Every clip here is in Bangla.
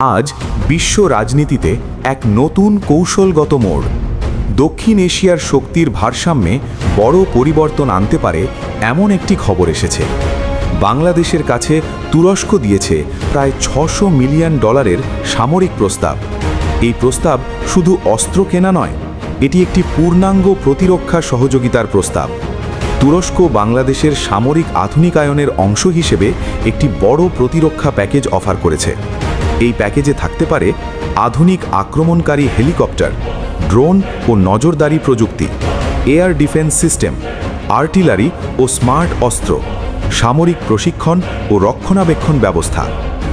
আজ বিশ্ব রাজনীতিতে এক নতুন কৌশলগত মোড়। দক্ষিণ এশিয়ার শক্তির ভারসাম্যে বড় পরিবর্তন আনতে পারে এমন একটি খবর এসেছে। বাংলাদেশের কাছে তুরস্ক দিয়েছে প্রায় $600 মিলিয়ন সামরিক প্রস্তাব। এই প্রস্তাব শুধু অস্ত্র কেনা নয়, এটি একটি পূর্ণাঙ্গ প্রতিরক্ষা সহযোগিতার প্রস্তাব। তুরস্ক বাংলাদেশের সামরিক আধুনিকায়নের অংশ হিসেবে একটি বড় প্রতিরক্ষা প্যাকেজ অফার করেছে। এই প্যাকেজে থাকতে পারে আধুনিক আক্রমণকারী হেলিকপ্টার, ড্রোন ও নজরদারি প্রযুক্তি, এয়ার ডিফেন্স সিস্টেম, আর্টিলারি ও স্মার্ট অস্ত্র, সামরিক প্রশিক্ষণ ও রক্ষণাবেক্ষণ ব্যবস্থা,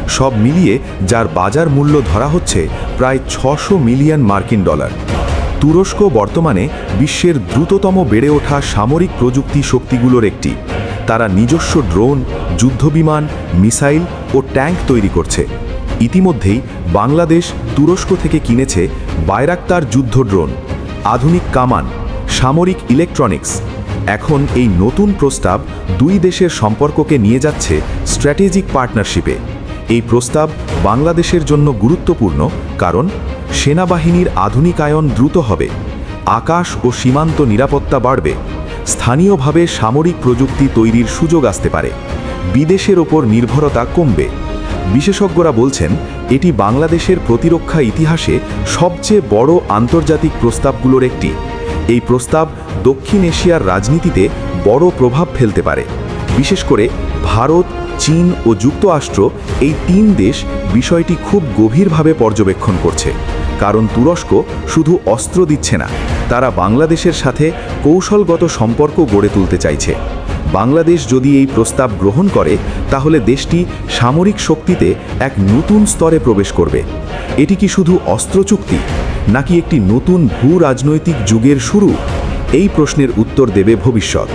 সব মিলিয়ে যার বাজার মূল্য ধরা হচ্ছে প্রায় $600 মিলিয়ন। তুরস্ক বর্তমানে বিশ্বের দ্রুততম বেড়ে ওঠা সামরিক প্রযুক্তি শক্তিগুলোর একটি। তারা নিজস্ব ড্রোন, যুদ্ধবিমান, মিসাইল ও ট্যাঙ্ক তৈরি করছে। ইতিমধ্যেই বাংলাদেশ তুরস্ক থেকে কিনেছে বাইরাক্তার যুদ্ধ ড্রোন, আধুনিক কামান, সামরিক ইলেকট্রনিক্স। এখন এই নতুন প্রস্তাব দুই দেশের সম্পর্ককে নিয়ে যাচ্ছে স্ট্র্যাটেজিক পার্টনারশিপে। এই প্রস্তাব বাংলাদেশের জন্য গুরুত্বপূর্ণ কারণ সেনাবাহিনীর আধুনিকায়ন দ্রুত হবে, আকাশ ও সীমান্ত নিরাপত্তা বাড়বে, স্থানীয়ভাবে সামরিক প্রযুক্তি তৈরির সুযোগ আসতে পারে, বিদেশের ওপর নির্ভরতা কমবে। বিশেষজ্ঞরা বলছেন এটি বাংলাদেশের প্রতিরক্ষা ইতিহাসে সবচেয়ে বড় আন্তর্জাতিক প্রস্তাবগুলোর একটি। এই প্রস্তাব দক্ষিণ এশিয়ার রাজনীতিতে বড় প্রভাব ফেলতে পারে। বিশেষ করে ভারত, চীন ও যুক্তরাষ্ট্র, এই তিন দেশ বিষয়টি খুব গভীরভাবে পর্যবেক্ষণ করছে। কারণ তুরস্ক শুধু অস্ত্র দিচ্ছে না, তারা বাংলাদেশের সাথে কৌশলগত সম্পর্ক গড়ে তুলতে চাইছে। বাংলাদেশ যদি এই প্রস্তাব গ্রহণ করে তাহলে দেশটি সামরিক শক্তিতে এক নতুন স্তরে প্রবেশ করবে। এটি কি শুধু অস্ত্র চুক্তি, নাকি একটি নতুন ভূ রাজনৈতিক যুগের শুরু? এই প্রশ্নের উত্তর দেবে ভবিষ্যৎ।